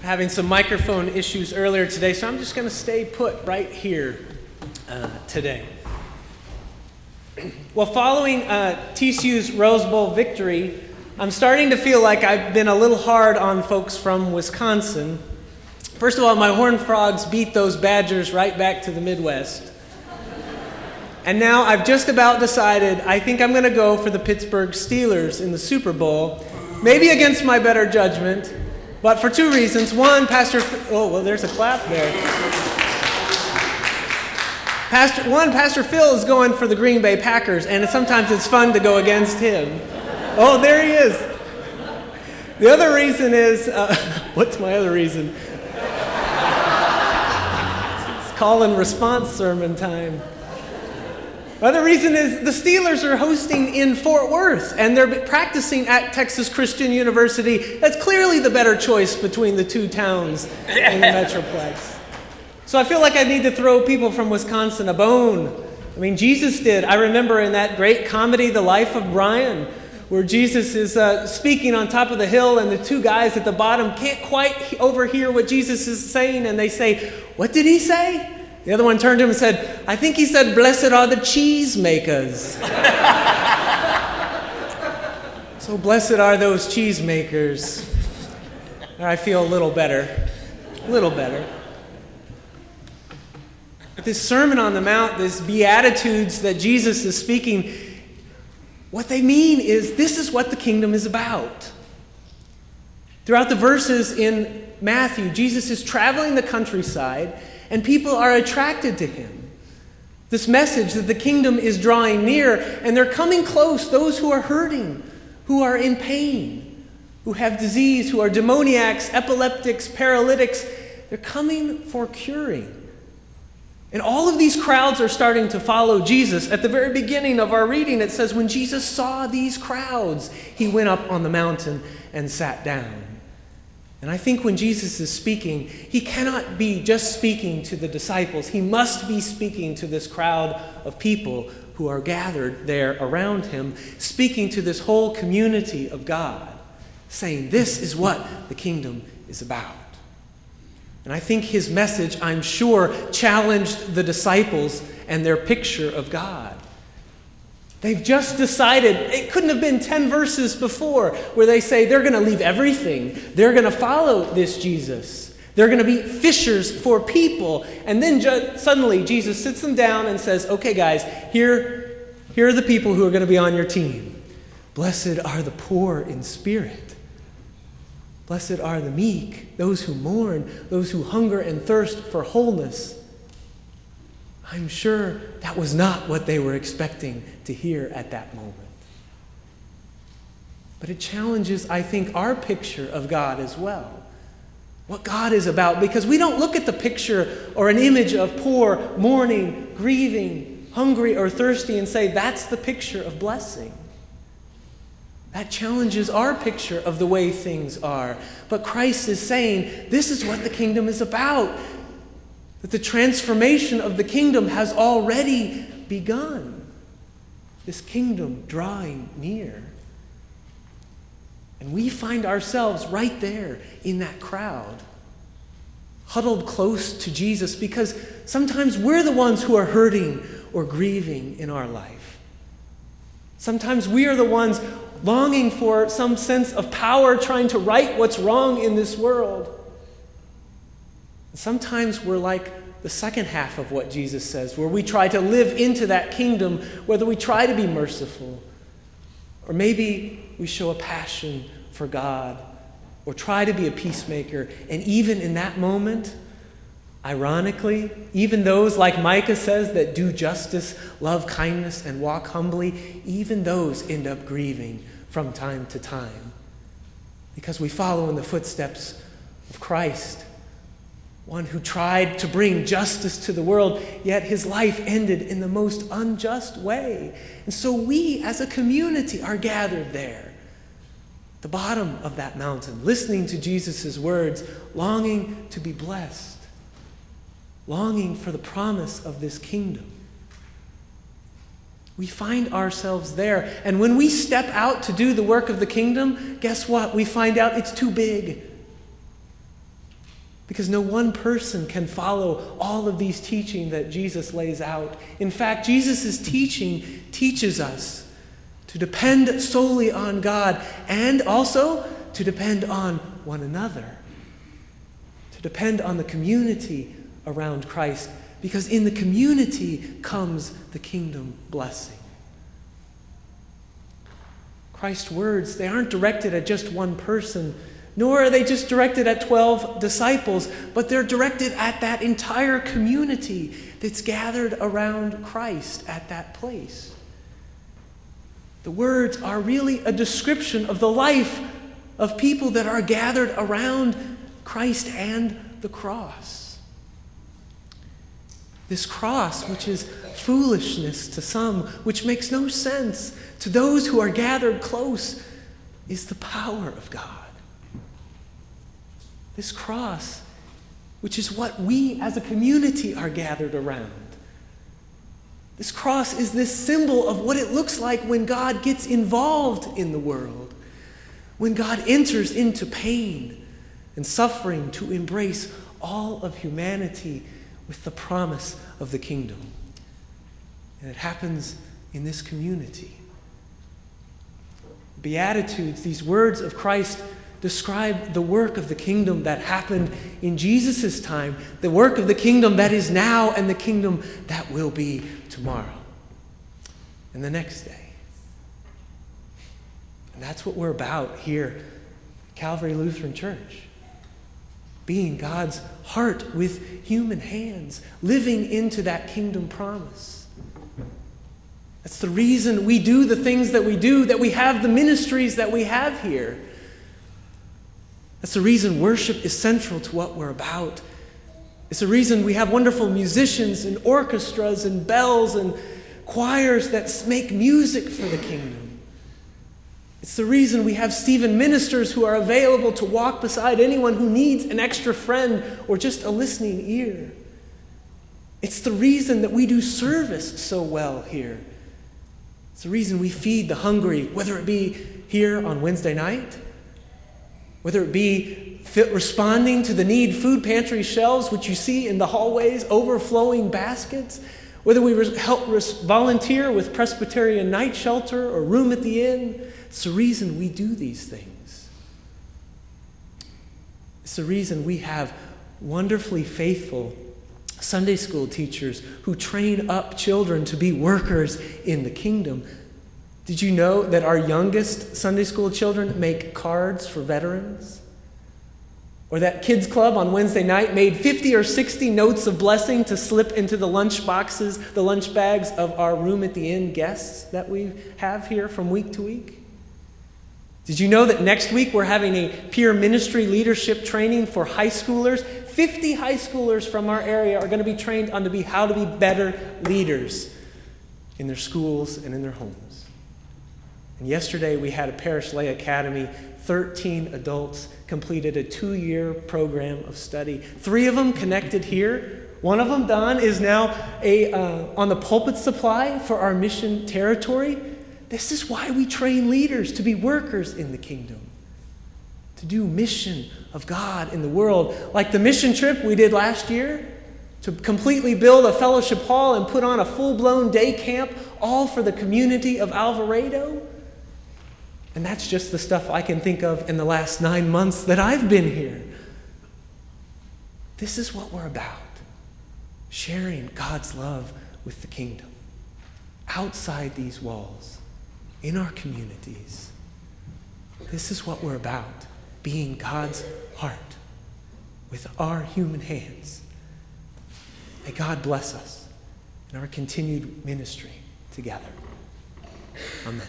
having some microphone issues earlier today, so I'm just going to stay put right here today. Well, following TCU's Rose Bowl victory, I'm starting to feel like I've been a little hard on folks from Wisconsin. First of all, my Horned Frogs beat those Badgers right back to the Midwest. And now I've just about decided I think I'm going to go for the Pittsburgh Steelers in the Super Bowl, maybe against my better judgment, but for two reasons. One, Pastor there's a clap there. Pastor Phil is going for the Green Bay Packers, and sometimes it's fun to go against him. Oh, there he is. The other reason is, what's my other reason? It's call and response sermon time. The other reason is the Steelers are hosting in Fort Worth, and they're practicing at Texas Christian University. That's clearly the better choice between the two towns in the Metroplex. So I feel like I need to throw people from Wisconsin a bone. I mean, Jesus did. I remember in that great comedy, The Life of Brian, where Jesus is speaking on top of the hill, and the two guys at the bottom can't quite overhear what Jesus is saying, and they say, "What did he say?" The other one turned to him and said, "I think he said, 'Blessed are the cheese makers.'" So blessed are those cheese makers. I feel a little better. A little better. But this Sermon on the Mount, these Beatitudes that Jesus is speaking, what they mean is this is what the kingdom is about. Throughout the verses in Matthew, Jesus is traveling the countryside, and people are attracted to him. This message that the kingdom is drawing near, and they're coming close, those who are hurting, who are in pain, who have disease, who are demoniacs, epileptics, paralytics. They're coming for curing. And all of these crowds are starting to follow Jesus. At the very beginning of our reading, it says, when Jesus saw these crowds, he went up on the mountain and sat down. And I think when Jesus is speaking, he cannot be just speaking to the disciples. He must be speaking to this crowd of people who are gathered there around him, speaking to this whole community of God, saying this is what the kingdom is about. And I think his message, I'm sure, challenged the disciples and their picture of God. They've just decided, it couldn't have been 10 verses before, where they say they're going to leave everything. They're going to follow this Jesus. They're going to be fishers for people. And then suddenly Jesus sits them down and says, okay guys, here are the people who are going to be on your team. Blessed are the poor in spirit. Blessed are the meek, those who mourn, those who hunger and thirst for wholeness. I'm sure that was not what they were expecting to hear at that moment. But it challenges, I think, our picture of God as well. What God is about, because we don't look at the picture or an image of poor, mourning, grieving, hungry, or thirsty and say, that's the picture of blessing. That challenges our picture of the way things are. But Christ is saying, this is what the kingdom is about. That the transformation of the kingdom has already begun. This kingdom drawing near. And we find ourselves right there in that crowd, huddled close to Jesus, because sometimes we're the ones who are hurting or grieving in our life. Sometimes we are the ones longing for some sense of power, trying to right what's wrong in this world. Sometimes we're like the second half of what Jesus says, where we try to live into that kingdom, whether we try to be merciful, or maybe we show a passion for God, or try to be a peacemaker. And even in that moment, ironically, even those, like Micah says, that do justice, love kindness, and walk humbly, even those end up grieving from time to time. Because we follow in the footsteps of Christ, one who tried to bring justice to the world, yet his life ended in the most unjust way. And so we, as a community, are gathered there, at the bottom of that mountain, listening to Jesus' words, longing to be blessed, longing for the promise of this kingdom. We find ourselves there. And when we step out to do the work of the kingdom, guess what? We find out it's too big. Because no one person can follow all of these teaching that Jesus lays out. In fact, Jesus' teaching teaches us to depend solely on God and also to depend on one another, to depend on the community around Christ, because in the community comes the kingdom blessing. Christ's words, they aren't directed at just one person, nor are they just directed at 12 disciples, but they're directed at that entire community that's gathered around Christ at that place. The words are really a description of the life of people that are gathered around Christ and the cross. This cross, which is foolishness to some, which makes no sense to those who are gathered close, is the power of God. This cross, which is what we as a community are gathered around. This cross is this symbol of what it looks like when God gets involved in the world, when God enters into pain and suffering to embrace all of humanity with the promise of the kingdom. And it happens in this community. Beatitudes, these words of Christ, describe the work of the kingdom that happened in Jesus' time, the work of the kingdom that is now, and the kingdom that will be tomorrow and the next day. And that's what we're about here at Calvary Lutheran Church. Being God's heart with human hands, living into that kingdom promise. That's the reason we do the things that we do, that we have the ministries that we have here. That's the reason worship is central to what we're about. It's the reason we have wonderful musicians and orchestras and bells and choirs that make music for the kingdom. It's the reason we have Stephen ministers who are available to walk beside anyone who needs an extra friend or just a listening ear. It's the reason that we do service so well here. It's the reason we feed the hungry, whether it be here on Wednesday night, whether it be responding to the need food pantry shelves, which you see in the hallways, overflowing baskets, whether we help volunteer with Presbyterian night shelter or room at the inn. It's the reason we do these things. It's the reason we have wonderfully faithful Sunday school teachers who train up children to be workers in the kingdom. Did you know that our youngest Sunday school children make cards for veterans? Or that kids club on Wednesday night made 50 or 60 notes of blessing to slip into the lunch boxes, the lunch bags of our room at the inn guests that we have here from week to week? Did you know that next week we're having a peer ministry leadership training for high schoolers? 50 high schoolers from our area are going to be trained on how to be better leaders in their schools and in their homes. And yesterday we had a Parish Lay Academy. 13 adults completed a 2-year program of study. 3 of them connected here. One of them, Don, is now on the pulpit supply for our mission territory. This is why we train leaders to be workers in the kingdom, to do mission of God in the world. Like the mission trip we did last year, to completely build a fellowship hall and put on a full-blown day camp, all for the community of Alvarado. And that's just the stuff I can think of in the last 9 months that I've been here. This is what we're about. Sharing God's love with the kingdom. Outside these walls. In our communities. This is what we're about. Being God's heart. With our human hands. May God bless us in our continued ministry together. Amen.